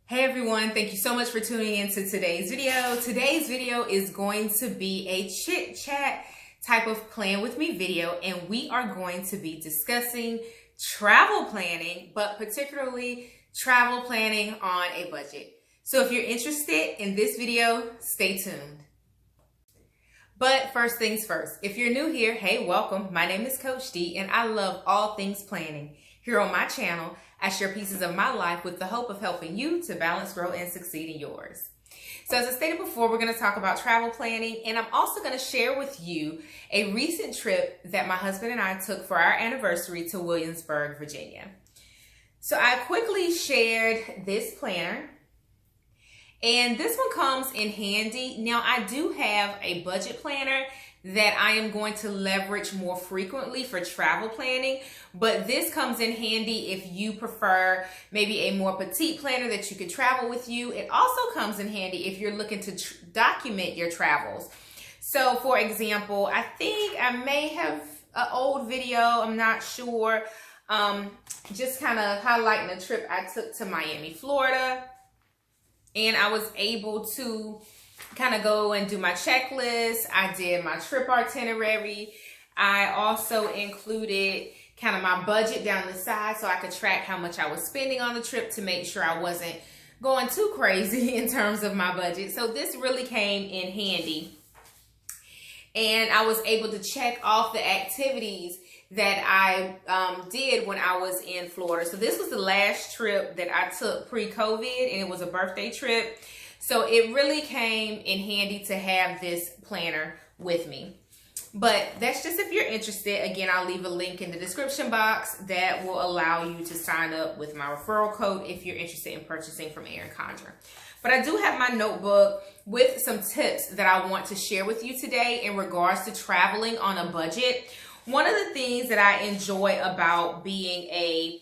Hey everyone, thank you so much for tuning in to today's video. Today's video is going to be a chit chat type of plan with me video, and we are going to be discussing travel planning, but particularly travel planning on a budget. So if you're interested in this video, stay tuned. But first things first, if you're new here, hey, welcome. My name is Coach D, and I love all things planning. Here on my channel, I share pieces of my life with the hope of helping you to balance, grow, and succeed in yours. So as I stated before, we're going to talk about travel planning, and I'm also going to share with you a recent trip that my husband and I took for our anniversary to Williamsburg, Virginia. So I quickly shared this planner, and this one comes in handy. Now, I do have a budget planner that I am going to leverage more frequently for travel planning, but this comes in handy if you prefer maybe a more petite planner that you could travel with you. It also comes in handy if you're looking to document your travels. So for example, I think I may have an old video, I'm not sure, just kind of highlighting a trip I took to Miami, Florida, and I was able to kind of go and do my checklist. I did my trip itinerary. I also included kind of my budget down the side so I could track how much I was spending on the trip to make sure I wasn't going too crazy in terms of my budget. So this really came in handy. And I was able to check off the activities that I did when I was in Florida. So this was the last trip that I took pre-COVID, and it was a birthday trip. So it really came in handy to have this planner with me. But that's just if you're interested. Again, I'll leave a link in the description box that will allow you to sign up with my referral code if you're interested in purchasing from Erin Condra. But I do have my notebook with some tips that I want to share with you today in regards to traveling on a budget. One of the things that I enjoy about being a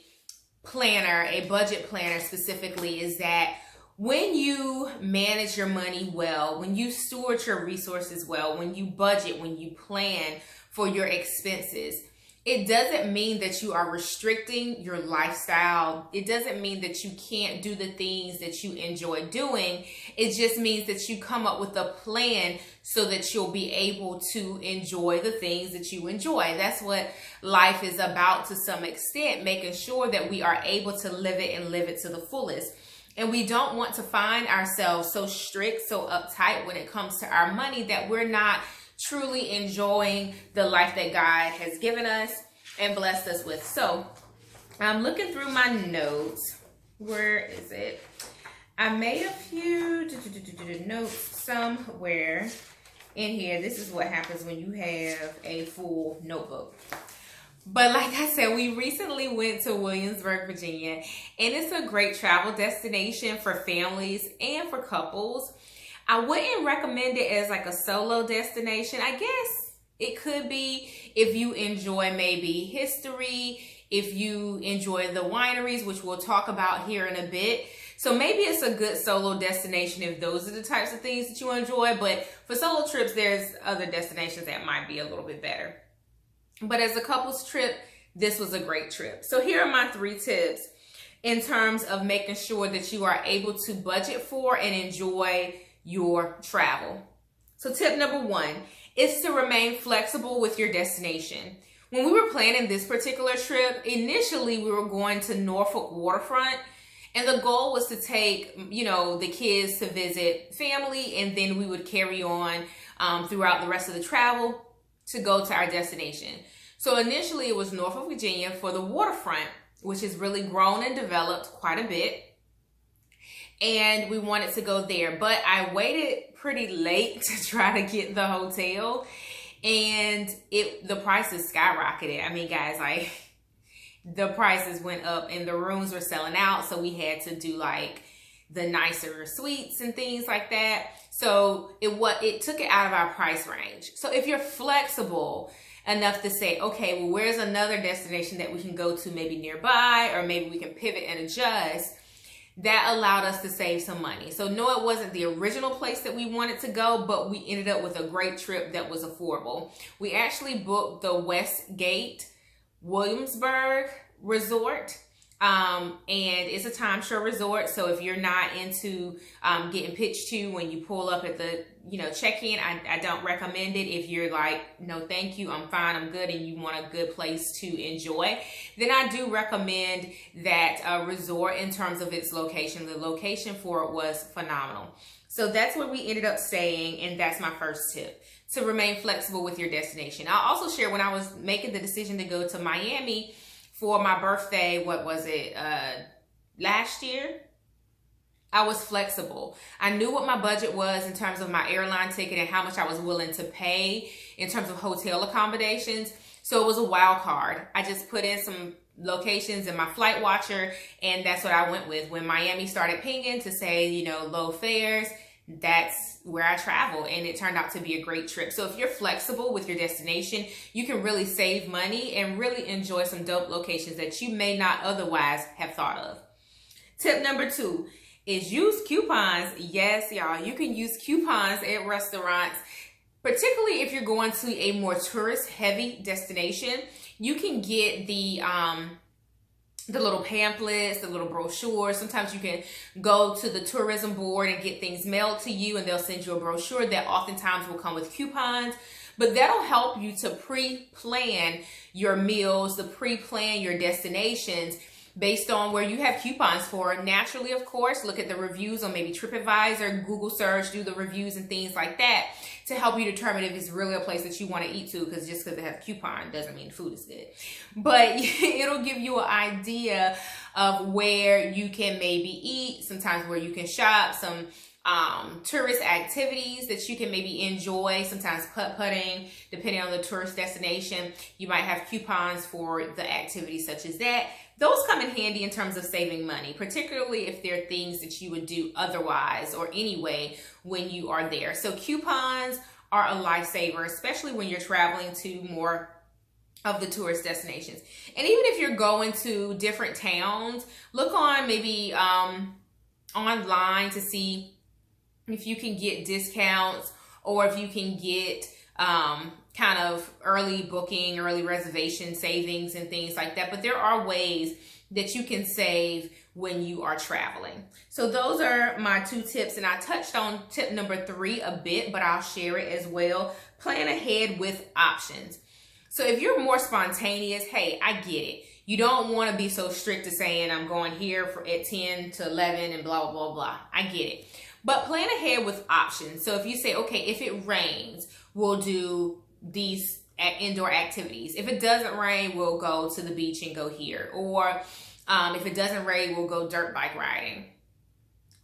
planner, a budget planner specifically, is that when you manage your money well, when you steward your resources well, when you budget, when you plan for your expenses, it doesn't mean that you are restricting your lifestyle. It doesn't mean that you can't do the things that you enjoy doing. It just means that you come up with a plan so that you'll be able to enjoy the things that you enjoy. That's what life is about to some extent, making sure that we are able to live it and live it to the fullest. And we don't want to find ourselves so strict, so uptight when it comes to our money that we're not truly enjoying the life that God has given us and blessed us with. So I'm looking through my notes. Where is it? I made a few notes somewhere in here. This is what happens when you have a full notebook. But like I said, we recently went to Williamsburg, Virginia, and it's a great travel destination for families and for couples. I wouldn't recommend it as like a solo destination. I guess it could be if you enjoy maybe history, if you enjoy the wineries, which we'll talk about here in a bit. So maybe it's a good solo destination if those are the types of things that you enjoy. But for solo trips, there's other destinations that might be a little bit better. But as a couple's trip, this was a great trip. So here are my 3 tips in terms of making sure that you are able to budget for and enjoy your travel. So tip number 1 is to remain flexible with your destination. When we were planning this particular trip, initially we were going to Norfolk waterfront, and the goal was to take, the kids to visit family, and then we would carry on throughout the rest of the travel to go to our destination. So initially it was Norfolk, Virginia for the waterfront, which has really grown and developed quite a bit. And we wanted to go there, but I waited pretty late to try to get the hotel, and the prices skyrocketed. I mean, guys, like the prices went up and the rooms were selling out. So we had to do like the nicer suites and things like that. So it took it out of our price range. So if you're flexible enough to say, okay, well, where's another destination that we can go to maybe nearby, or maybe we can pivot and adjust, that allowed us to save some money. So no, it wasn't the original place that we wanted to go, but we ended up with a great trip that was affordable. We actually booked the Westgate Williamsburg Resort. And it's a timeshare resort. So if you're not into getting pitched to when you pull up at the check-in, I don't recommend it. If you're like, no thank you, I'm fine, I'm good, and you want a good place to enjoy, then I do recommend that resort in terms of its location. The location for it was phenomenal. So that's where we ended up staying, and that's my first tip, to remain flexible with your destination. I'll also share, when I was making the decision to go to Miami for my birthday, what was it, last year, I was flexible. I knew what my budget was in terms of my airline ticket and how much I was willing to pay in terms of hotel accommodations. So it was a wild card. I just put in some locations in my flight watcher, and that's what I went with. When Miami started pinging to say, low fares, that's where I travel, and it turned out to be a great trip. So if you're flexible with your destination, you can really save money and really enjoy some dope locations that you may not otherwise have thought of. Tip number 2 is use coupons. Yes, y'all, you can use coupons at restaurants, particularly if you're going to a more tourist heavy destination. You can get the little pamphlets, the little brochures. Sometimes you can go to the tourism board and get things mailed to you, and they'll send you a brochure that oftentimes will come with coupons. But that'll help you to pre-plan your meals, to pre-plan your destinations based on where you have coupons for. Naturally, of course, look at the reviews on maybe TripAdvisor, Google search, do the reviews and things like that to help you determine if it's really a place that you want to eat to, because just because it has a coupon doesn't mean the food is good. But it'll give you an idea of where you can maybe eat, sometimes where you can shop, some tourist activities that you can maybe enjoy, sometimes putt-putting, depending on the tourist destination. You might have coupons for the activities such as that. Those come in handy in terms of saving money, particularly if they're things that you would do otherwise or anyway when you are there. So coupons are a lifesaver, especially when you're traveling to more of the tourist destinations. And even if you're going to different towns, look on maybe online to see if you can get discounts, or if you can get kind of early booking, early reservation savings and things like that. But there are ways that you can save when you are traveling. So those are my 2 tips, and I touched on tip number 3 a bit, but I'll share it as well. Plan ahead with options. So if you're more spontaneous, hey, I get it. You don't want to be so strict to saying I'm going here at 10 to 11 and blah, blah, blah. I get it. But plan ahead with options. So if you say, okay, if it rains, we'll do these indoor activities. If it doesn't rain, we'll go to the beach and go here. Or if it doesn't rain, we'll go dirt bike riding.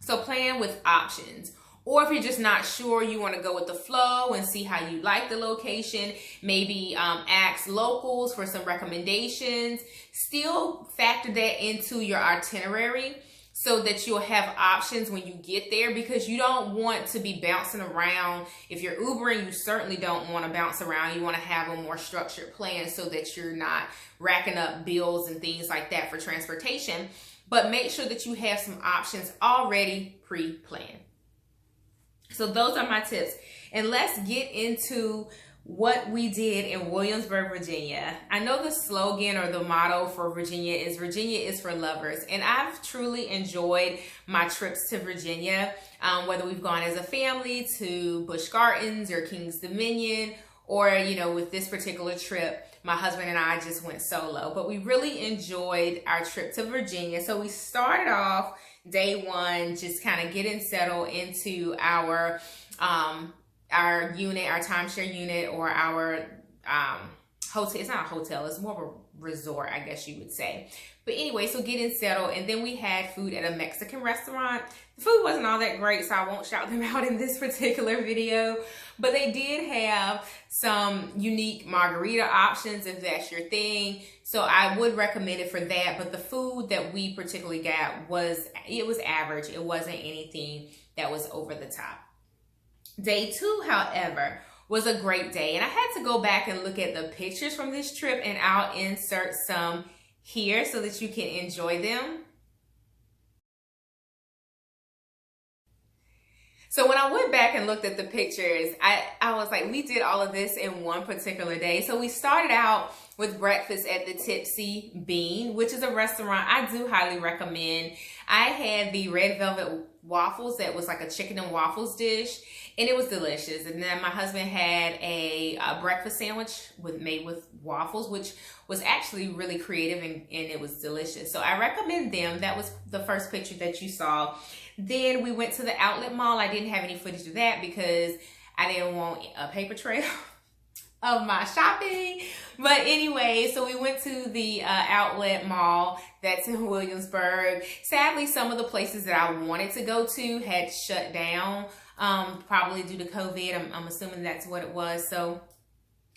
So plan with options. Or if you're just not sure, you want to go with the flow and see how you like the location, maybe ask locals for some recommendations. Still factor that into your itinerary so that you'll have options when you get there, because you don't want to be bouncing around. If you're Ubering, you certainly don't want to bounce around. You want to have a more structured plan so that you're not racking up bills and things like that for transportation. But make sure that you have some options already pre-planned. So those are my tips. And let's get into what we did in Williamsburg, Virginia. I know the slogan or the motto for Virginia is for lovers. And I've truly enjoyed my trips to Virginia, whether we've gone as a family to Busch Gardens or King's Dominion, or, with this particular trip, my husband and I just went solo. But we really enjoyed our trip to Virginia. So we started off day 1, just kind of getting settled into our unit, our timeshare unit, or our hotel. It's not a hotel, it's more of a resort, I guess you would say. But anyway, so getting settled, and then we had food at a Mexican restaurant. The food wasn't all that great, so I won't shout them out in this particular video, but they did have some unique margarita options if that's your thing. So I would recommend it for that. But the food that we particularly got was average. It wasn't anything that was over the top. Day 2, however, was a great day. And I had to go back and look at the pictures from this trip, and I'll insert some here so that you can enjoy them. So when I went back and looked at the pictures, I was like, we did all of this in one particular day. So we started out with breakfast at the Tipsy Bean, which is a restaurant I do highly recommend. I had the red velvet waffles that was like a chicken and waffles dish, and it was delicious. And then my husband had a breakfast sandwich made with waffles, which was actually really creative, and it was delicious. So I recommend them. That was the first picture that you saw. Then we went to the outlet mall. I didn't have any footage of that because I didn't want a paper trail of my shopping. But anyway, so we went to the outlet mall that's in Williamsburg. Sadly, some of the places that I wanted to go to had shut down, probably due to COVID. I'm assuming that's what it was. So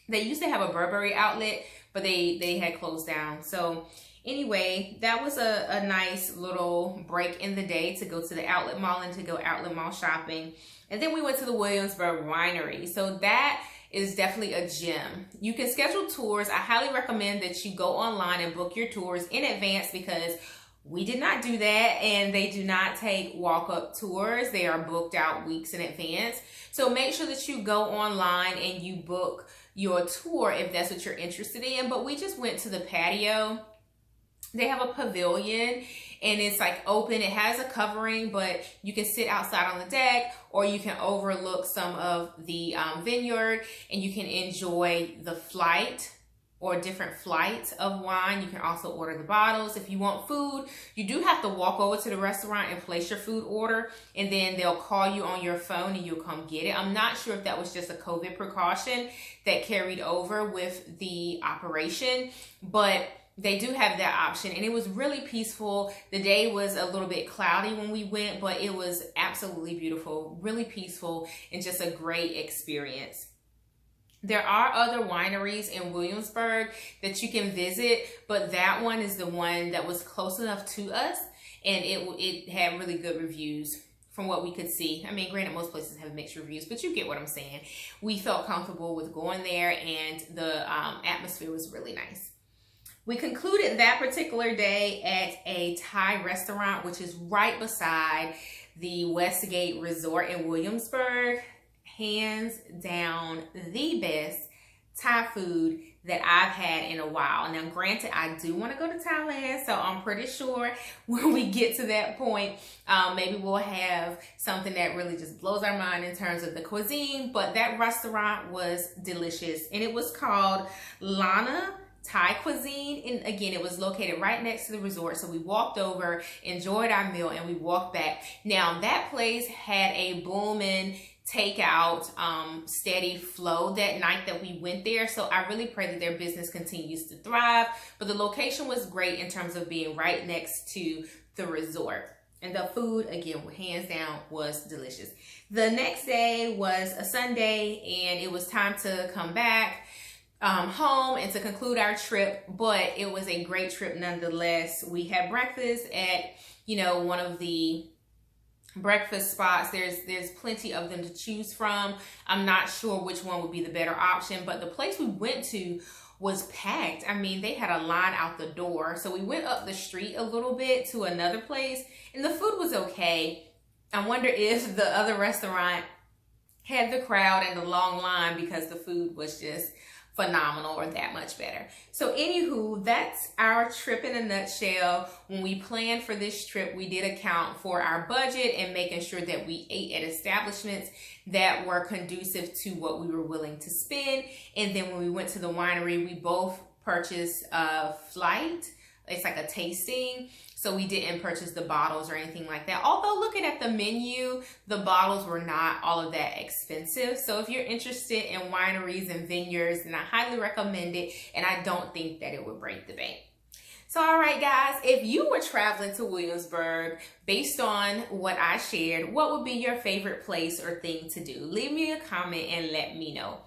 they used to have a Burberry outlet, but they had closed down. So anyway, that was a nice little break in the day to go to the outlet mall and to go outlet mall shopping. And then we went to the Williamsburg Winery. So that is definitely a gem. You can schedule tours. I highly recommend that you go online and book your tours in advance, because we did not do that, and they do not take walk-up tours. They are booked out weeks in advance. So make sure that you go online and you book your tour if that's what you're interested in. But we just went to the patio. They have a pavilion, and it's like open. It has a covering, but you can sit outside on the deck, or you can overlook some of the vineyard, and you can enjoy the flight or different flights of wine. You can also order the bottles. If you want food, you do have to walk over to the restaurant and place your food order, and then they'll call you on your phone and you'll come get it. I'm not sure if that was just a COVID precaution that carried over with the operation, but they do have that option, and it was really peaceful. The day was a little bit cloudy when we went, but it was absolutely beautiful, really peaceful, and just a great experience. There are other wineries in Williamsburg that you can visit, but that one is the one that was close enough to us, and it had really good reviews from what we could see. I mean, granted, most places have mixed reviews, but you get what I'm saying. We felt comfortable with going there, and the atmosphere was really nice. We concluded that particular day at a Thai restaurant, which is right beside the Westgate Resort in Williamsburg. Hands down, the best Thai food that I've had in a while. Now, granted, I do want to go to Thailand, so I'm pretty sure when we get to that point, maybe we'll have something that really just blows our mind in terms of the cuisine. But that restaurant was delicious, and it was called Lanna Thai Cuisine, and again, it was located right next to the resort. So we walked over, enjoyed our meal, and we walked back. Now, that place had a booming takeout steady flow that night that we went there, so I really pray that their business continues to thrive. But the location was great in terms of being right next to the resort, and the food, again, hands down, was delicious. The next day was a Sunday, and it was time to come back home and to conclude our trip, but it was a great trip nonetheless. We had breakfast at, one of the breakfast spots. There's plenty of them to choose from. I'm not sure which one would be the better option, but the place we went to was packed. I mean, they had a line out the door. So we went up the street a little bit to another place, and the food was okay. I wonder if the other restaurant had the crowd and the long line because the food was just phenomenal or that much better. So anywho, that's our trip in a nutshell. When we planned for this trip, we did account for our budget and making sure that we ate at establishments that were conducive to what we were willing to spend. And then when we went to the winery, we both purchased a flight. It's like a tasting. So we didn't purchase the bottles or anything like that. Although looking at the menu, the bottles were not all of that expensive. So if you're interested in wineries and vineyards, then I highly recommend it. And I don't think that it would break the bank. So, all right, guys, if you were traveling to Williamsburg, based on what I shared, what would be your favorite place or thing to do? Leave me a comment and let me know.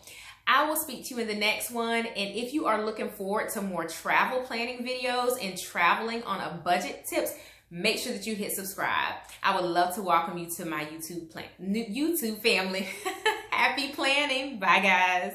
I will speak to you in the next one. And if you are looking forward to more travel planning videos and traveling on a budget tips, make sure that you hit subscribe. I would love to welcome you to my YouTube family. Happy planning. Bye, guys.